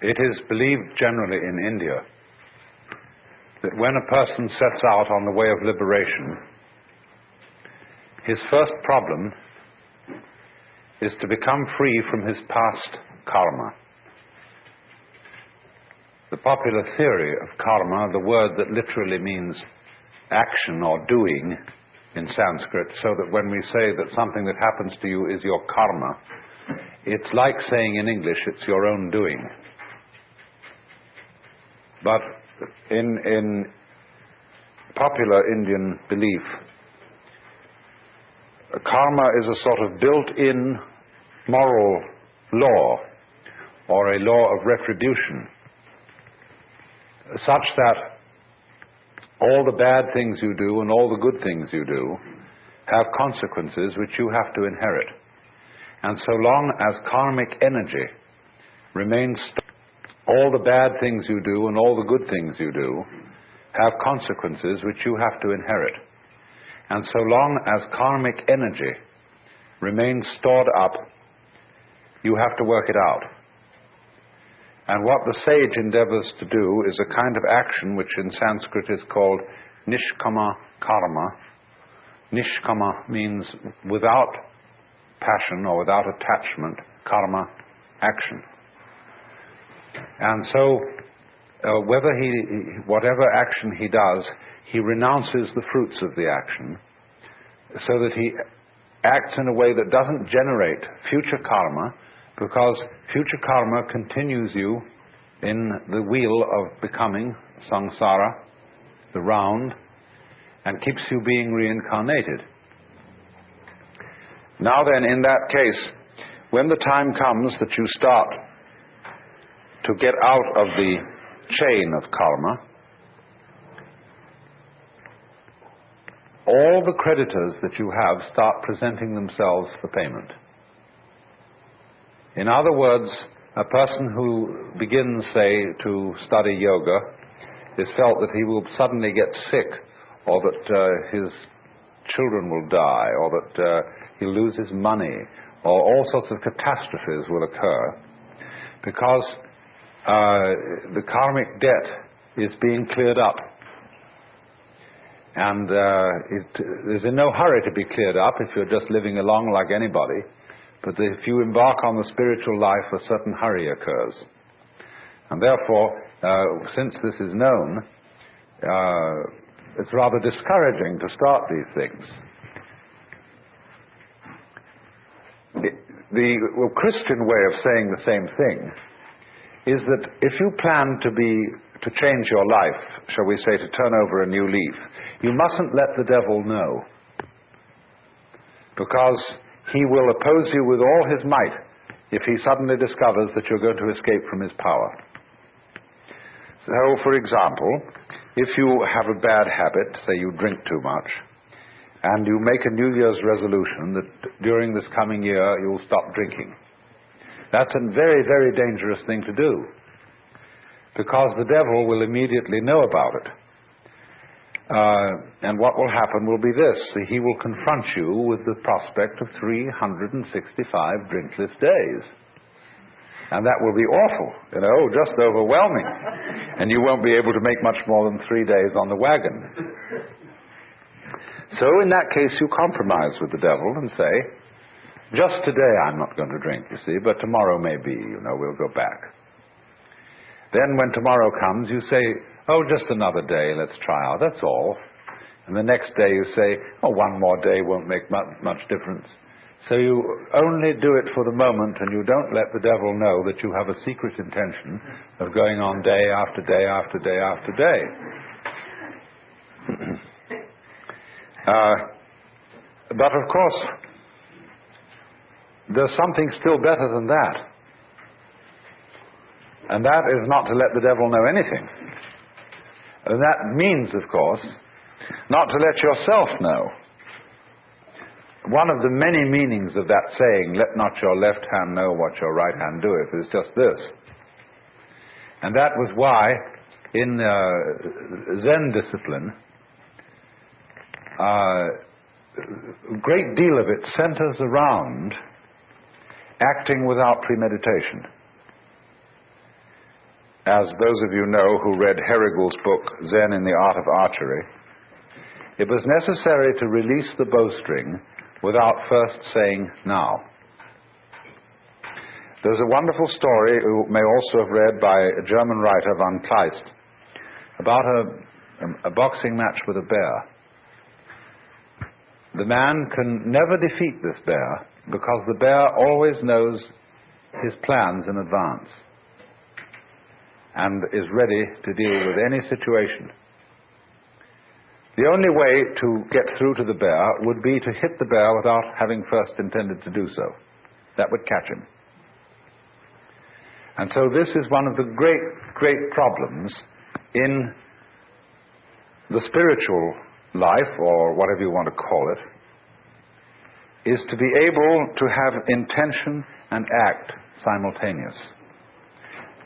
It is believed generally in India that when a person sets out on the way of liberation, his first problem is to become free from his past karma. The popular theory of karma, the word that literally means action or doing in Sanskrit, so that when we say that something that happens to you is your karma, it's like saying in English, it's your own doing. But in popular Indian belief, karma is a sort of built-in moral law, or a law of retribution, such that all the bad things you do and all the good things you do have consequences which you have to inherit. And so long as karmic energy remains, all the bad things you do and all the good things you do have consequences which you have to inherit. And so long as karmic energy remains stored up, you have to work it out. And what the sage endeavors to do is a kind of action which in Sanskrit is called nishkama karma. Nishkama means without passion or without attachment, karma, action. And so whatever action he does, he renounces the fruits of the action, so that he acts in a way that doesn't generate future karma, because future karma continues you in the wheel of becoming, samsara, the round, and keeps you being reincarnated. Now then, in that case, when the time comes that you start to get out of the chain of karma, all the creditors that you have start presenting themselves for payment. In other words, a person who begins, say, to study yoga is felt that he will suddenly get sick, or that his children will die, or that he'll lose his money, or all sorts of catastrophes will occur, because the karmic debt is being cleared up. And it is in no hurry to be cleared up if you're just living along like anybody, but if you embark on the spiritual life, a certain hurry occurs. And therefore, since this is known, it's rather discouraging to start these things. The Christian way of saying the same thing is that if you plan to change your life, shall we say, to turn over a new leaf, you mustn't let the devil know, because he will oppose you with all his might if he suddenly discovers that you're going to escape from his power. So, for example, if you have a bad habit, say you drink too much, and you make a New Year's resolution that during this coming year you'll stop drinking, that's a very, very dangerous thing to do, because the devil will immediately know about it. And what will happen will be this: he will confront you with the prospect of 365 drinkless days. And that will be awful, just overwhelming. And you won't be able to make much more than 3 days on the wagon. So in that case, you compromise with the devil and say, just today I'm not going to drink, you see, but tomorrow maybe, we'll go back. Then when tomorrow comes, you say, oh, just another day, let's try out, that's all. And the next day you say, oh, one more day won't make much difference. So you only do it for the moment, and you don't let the devil know that you have a secret intention of going on day after day after day after day. But of course, there's something still better than that. And that is not to let the devil know anything. And that means, of course, not to let yourself know. One of the many meanings of that saying, let not your left hand know what your right hand doeth, is just this. And that was why in Zen discipline, a great deal of it centers around acting without premeditation. as those of you know who read Herrigel's book, Zen in the Art of Archery, it was necessary to release the bowstring without first saying now. There's a wonderful story, you may also have read, by a German writer, von Kleist, about a boxing match with a bear. The man can never defeat this bear because the bear always knows his plans in advance and is ready to deal with any situation. The only way to get through to the bear would be to hit the bear without having first intended to do so. That would catch him. And so this is one of the great, great problems in the spiritual life, or whatever you want to call it, is to be able to have intention and act simultaneous.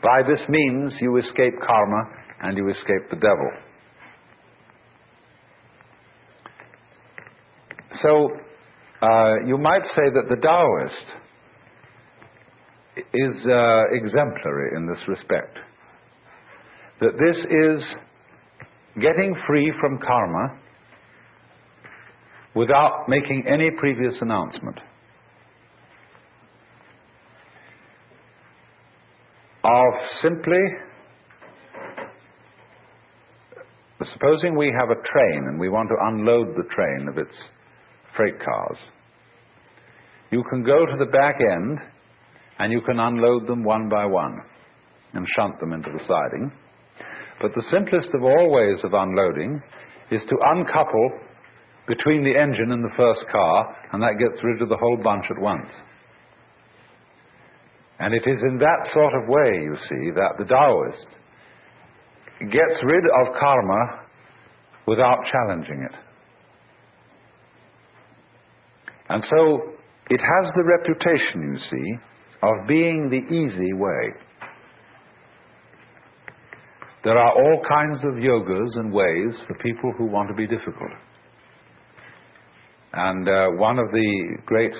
By this means you escape karma and you escape the devil. So you might say that the Taoist is exemplary in this respect. That this is getting free from karma without making any previous announcement. Of simply, supposing we have a train and we want to unload the train of its freight cars, you can go to the back end and you can unload them one by one and shunt them into the siding. But the simplest of all ways of unloading is to uncouple between the engine and the first car, and that gets rid of the whole bunch at once. And it is in that sort of way, you see, that the Taoist gets rid of karma without challenging it. And so it has the reputation, you see, of being the easy way. There are all kinds of yogas and ways for people who want to be difficult. And one of the great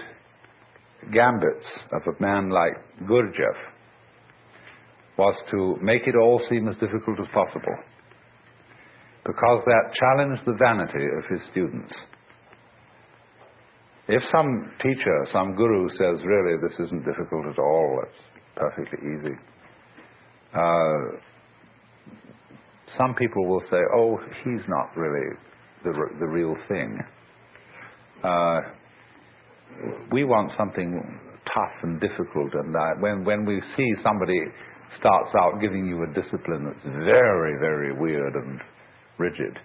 gambits of a man like Gurdjieff was to make it all seem as difficult as possible, because that challenged the vanity of his students. If some teacher, some guru says, really, this isn't difficult at all, it's perfectly easy, some people will say, oh, he's not really the real thing. We want something tough and difficult, and when we see somebody starts out giving you a discipline that's very, very weird and rigid,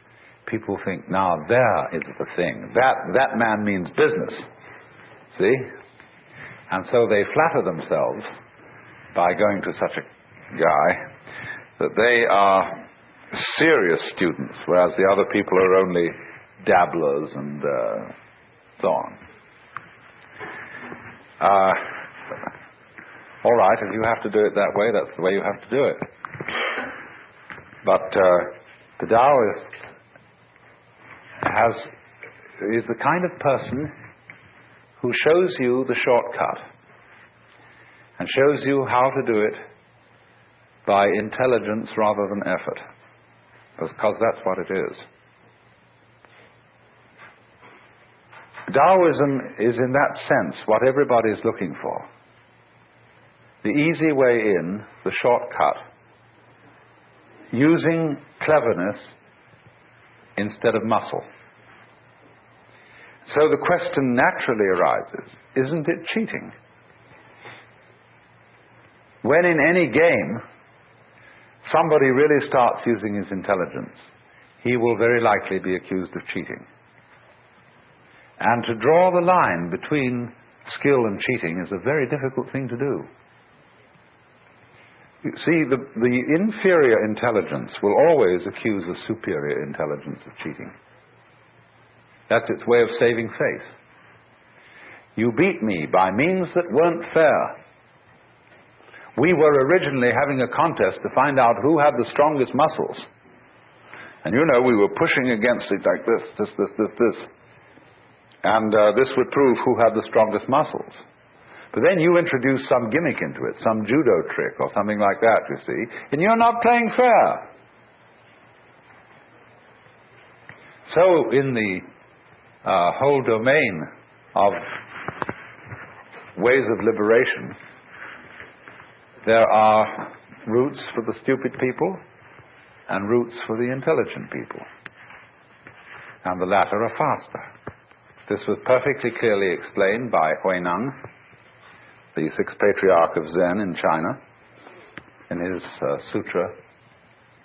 people think, now there is the thing. That man means business. See? And so they flatter themselves by going to such a guy that they are serious students, whereas the other people are only dabblers and so on. All right, if you have to do it that way, that's the way you have to do it. But the Taoist is the kind of person who shows you the shortcut and shows you how to do it by intelligence rather than effort, because that's what it is. Taoism is in that sense what everybody is looking for. The easy way in, the shortcut, using cleverness instead of muscle. So the question naturally arises, isn't it cheating? When in any game somebody really starts using his intelligence, he will very likely be accused of cheating. And to draw the line between skill and cheating is a very difficult thing to do. You see, the inferior intelligence will always accuse the superior intelligence of cheating. That's its way of saving face. You beat me by means that weren't fair. We were originally having a contest to find out who had the strongest muscles. And you know, we were pushing against it like this. And this would prove who had the strongest muscles. But then you introduce some gimmick into it, some judo trick or something like that, you see, and you're not playing fair. So in the whole domain of ways of liberation, there are routes for the stupid people and routes for the intelligent people. And the latter are faster. This was perfectly clearly explained by Huineng, the sixth patriarch of Zen in China, in his sutra,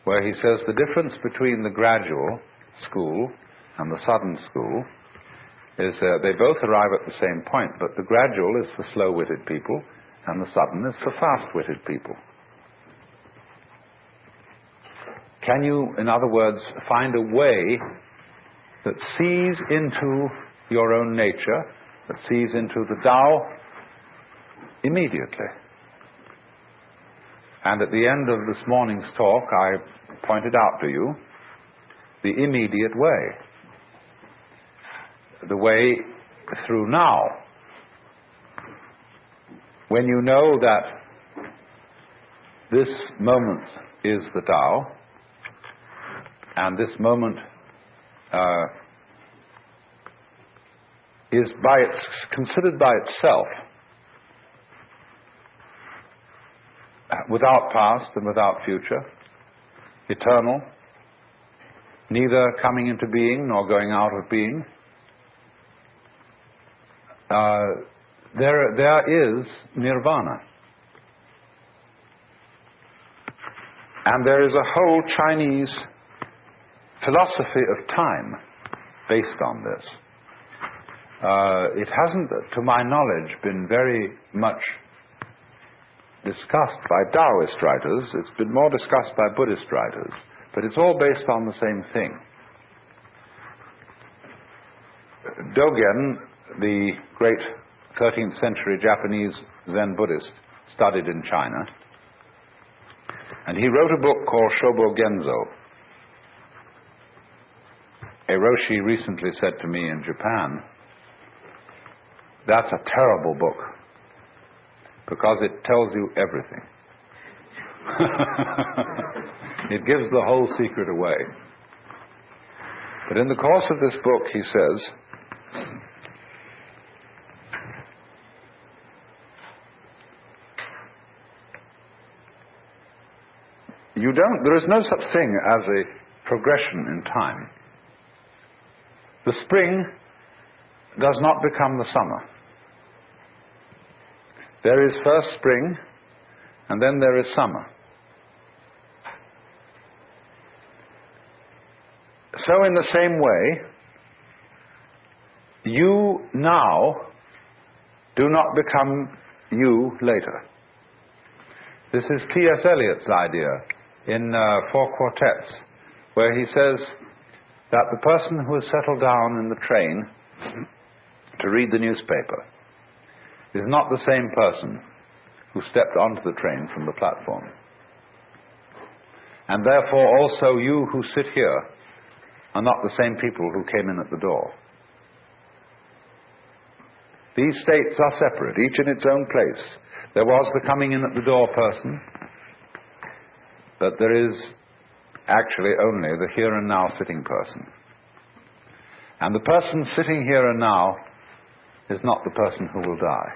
where he says the difference between the gradual school and the sudden school is they both arrive at the same point, but the gradual is for slow-witted people and the sudden is for fast-witted people. Can you, in other words, find a way that sees into your own nature, that sees into the Tao immediately? And at the end of this morning's talk, I pointed out to you the immediate way, the way through now. When you know that this moment is the Tao, and this moment is considered by itself, without past and without future, eternal, neither coming into being nor going out of being, there is nirvana. And there is a whole Chinese philosophy of time based on this. It hasn't, to my knowledge, been very much discussed by Taoist writers. It's been more discussed by Buddhist writers, but it's all based on the same thing. Dogen, the great 13th century Japanese Zen Buddhist, studied in China, and he wrote a book called Shobo Genzo. A Roshi recently said to me in Japan, "That's a terrible book, because it tells you everything." It gives the whole secret away. But in the course of this book, he says, there is no such thing as a progression in time. The spring does not become the summer. There is first spring, and then there is summer. So in the same way, you now do not become you later. This is T.S. Eliot's idea in Four Quartets, where he says that the person who has settled down in the train to read the newspaper is not the same person who stepped onto the train from the platform. And therefore also you who sit here are not the same people who came in at the door. These states are separate, each in its own place. There was the coming in at the door person, but there is actually only the here and now sitting person. And the person sitting here and now is not the person who will die.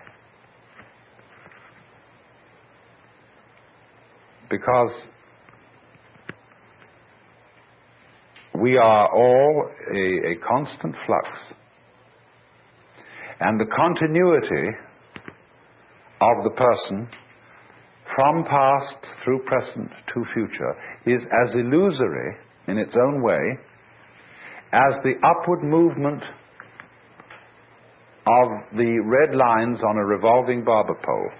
Because we are all a constant flux. And the continuity of the person from past through present to future is as illusory in its own way as the upward movement of the red lines on a revolving barber pole.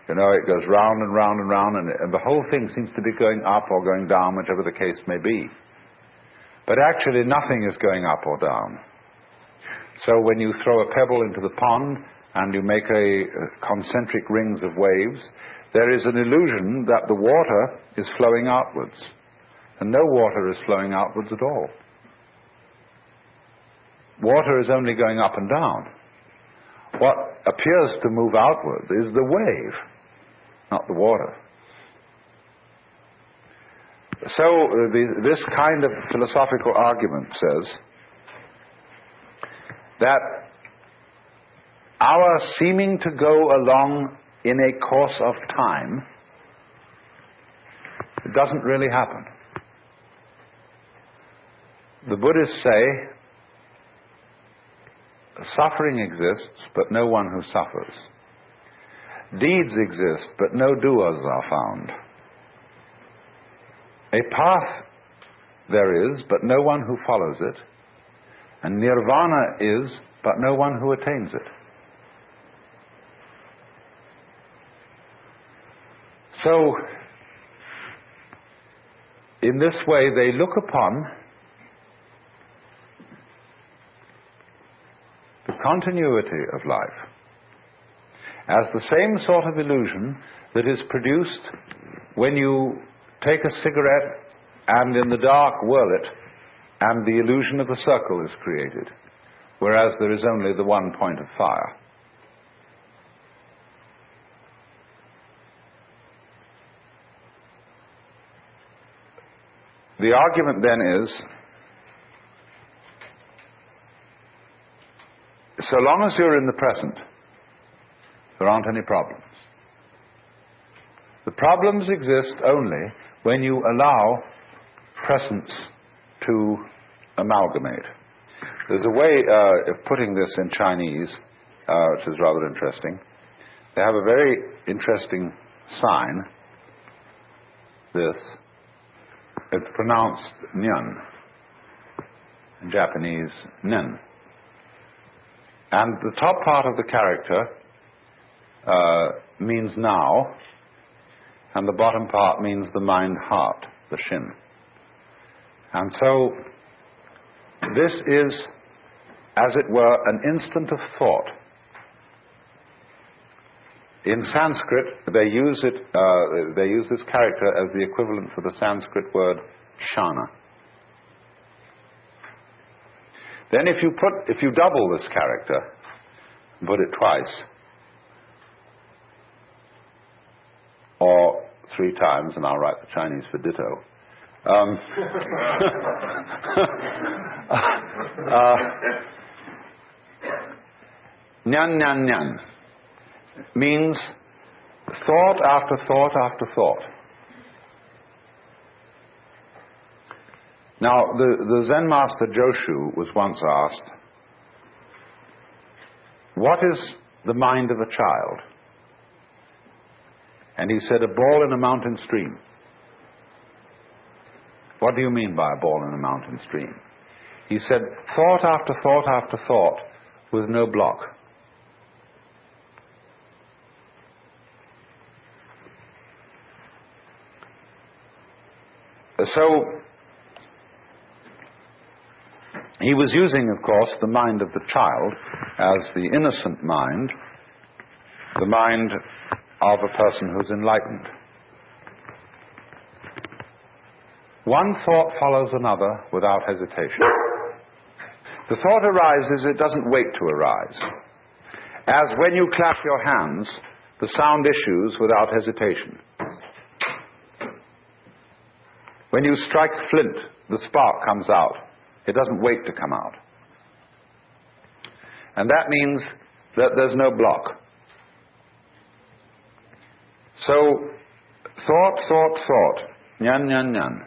You know, it goes round and round and round, and the whole thing seems to be going up or going down, whichever the case may be. But actually nothing is going up or down. So when you throw a pebble into the pond and you make a concentric rings of waves, there is an illusion that the water is flowing outwards. And no water is flowing outwards at all. Water is only going up and down. what appears to move outward is the wave, not the water. So this kind of philosophical argument says that our seeming to go along in a course of time, it doesn't really happen. The Buddhists say suffering exists, but no one who suffers. Deeds exist, but no doers are found. A path there is, but no one who follows it. And nirvana is, but no one who attains it. So, in this way, they look upon the continuity of life as the same sort of illusion that is produced when you take a cigarette and in the dark whirl it, and the illusion of a circle is created, whereas there is only the one point of fire. The argument then is, so long as you're in the present, there aren't any problems. The problems exist only when you allow presence to amalgamate. There's a way of putting this in Chinese, which is rather interesting. They have a very interesting sign, this. It's pronounced nyan, in Japanese, nen. And the top part of the character means now, and the bottom part means the mind-heart, the shin. And so this is, as it were, an instant of thought. In Sanskrit, they use this character as the equivalent for the Sanskrit word shana. Then if you double this character, put it twice, or 3 times, and I'll write the Chinese for ditto. Nyan, nyan, nyan means thought after thought after thought. Now, the Zen master Joshu was once asked, what is the mind of a child? And he said, a ball in a mountain stream. What do you mean by a ball in a mountain stream? He said, thought after thought after thought with no block. So, he was using, of course, the mind of the child as the innocent mind, the mind of a person who's enlightened. One thought follows another without hesitation. The thought arises, it doesn't wait to arise. As when you clap your hands, the sound issues without hesitation. When you strike flint, the spark comes out. It doesn't wait to come out. And that means that there's no block. So, thought, nyan, nyan, nyan,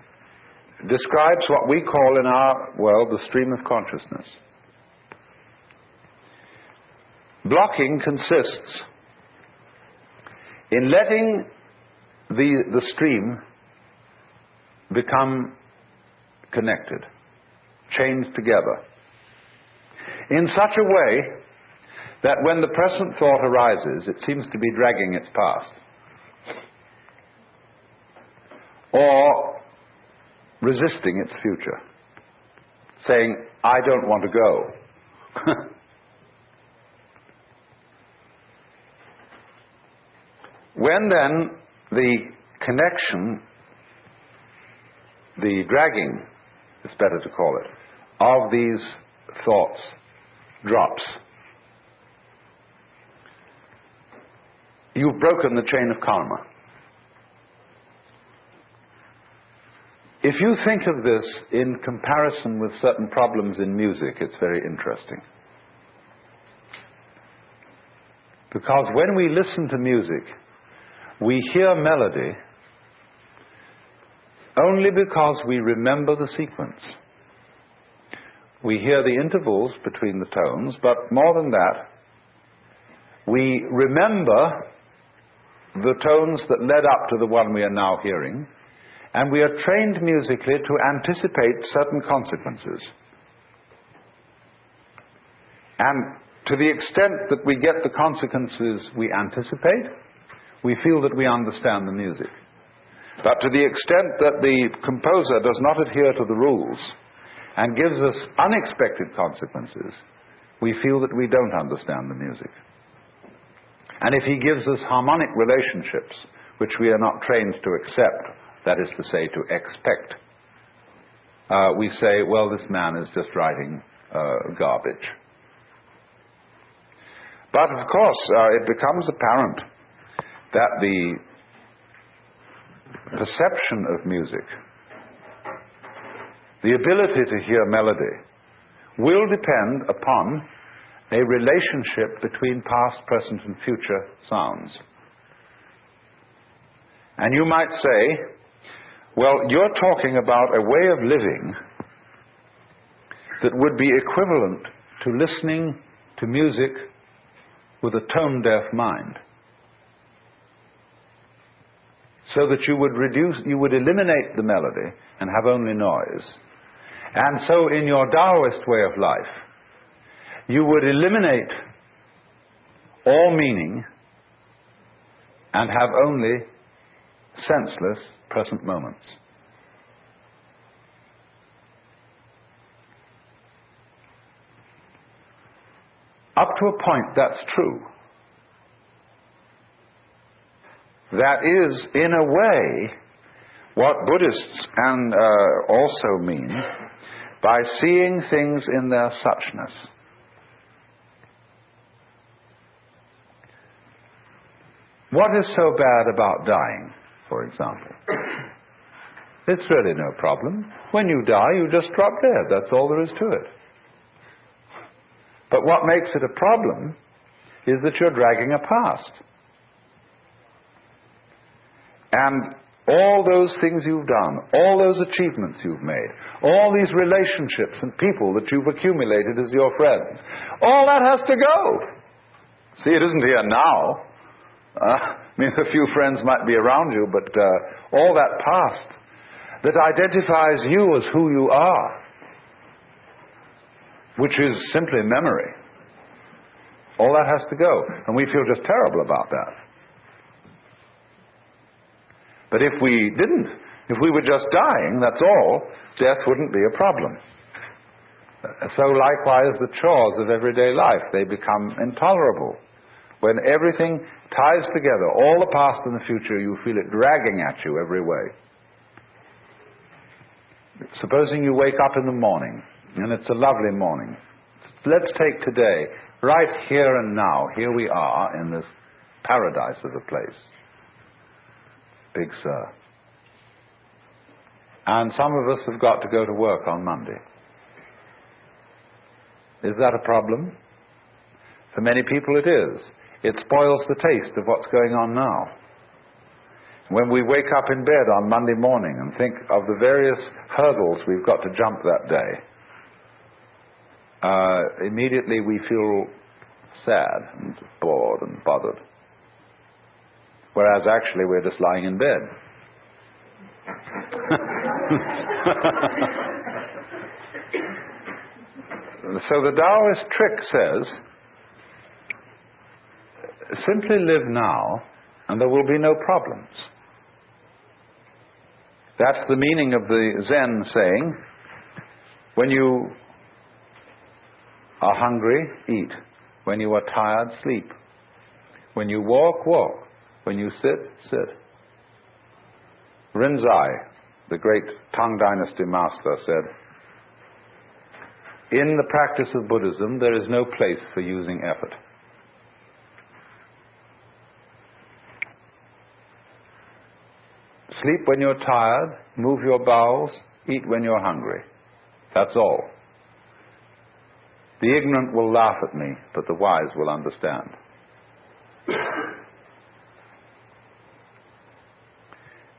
describes what we call in our world the stream of consciousness. Blocking consists in letting the stream become connected, chained together, in such a way that when the present thought arises, it seems to be dragging its past, or resisting its future, saying, I don't want to go. When then the connection, the dragging, it's better to call it, of these thoughts drops, you've broken the chain of karma. If you think of this in comparison with certain problems in music, it's very interesting. Because when we listen to music, we hear melody only because we remember the sequence. We hear the intervals between the tones, but more than that, we remember the tones that led up to the one we are now hearing, and we are trained musically to anticipate certain consequences. And to the extent that we get the consequences we anticipate, we feel that we understand the music. But to the extent that the composer does not adhere to the rules and gives us unexpected consequences, we feel that we don't understand the music. And if he gives us harmonic relationships, which we are not trained to accept, that is to say, to expect, we say, well, this man is just writing garbage. But of course, it becomes apparent that the perception of music, the ability to hear melody, will depend upon a relationship between past, present, and future sounds. And you might say, well, you're talking about a way of living that would be equivalent to listening to music with a tone-deaf mind, so that you would eliminate the melody and have only noise. And so in your Taoist way of life, you would eliminate all meaning and have only senseless present moments. Up to a point, that's true. That is, in a way, what Buddhists also mean by seeing things in their suchness. What is so bad about dying, for example? It's really no problem. When you die, you just drop dead. That's all there is to it. But what makes it a problem is that you're dragging a past. And all those things you've done, all those achievements you've made, all these relationships and people that you've accumulated as your friends, all that has to go. See, it isn't here now. I mean, a few friends might be around you, but all that past that identifies you as who you are, which is simply memory, all that has to go. And we feel just terrible about that. But if we didn't, if we were just dying, that's all, death wouldn't be a problem. So likewise, the chores of everyday life, they become intolerable. When everything ties together, all the past and the future, you feel it dragging at you every way. Supposing you wake up in the morning, and it's a lovely morning. Let's take today, right here and now. Here we are in this paradise of a place. Big Sur. And some of us have got to go to work on Monday. Is that a problem? For many people it is. It spoils the taste of what's going on now. When we wake up in bed on Monday morning and think of the various hurdles we've got to jump that day, immediately we feel sad and bored and bothered. Whereas actually we're just lying in bed. So the Taoist trick says, simply live now and there will be no problems. That's the meaning of the Zen saying, when you are hungry, eat. When you are tired, sleep. When you walk, walk. When you sit, sit. Rinzai, the great Tang Dynasty master, said, in the practice of Buddhism, there is no place for using effort. sleep when you're tired, move your bowels, eat when you're hungry. That's all. The ignorant will laugh at me, but the wise will understand.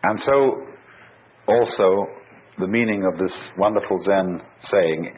And so, also, the meaning of this wonderful Zen saying,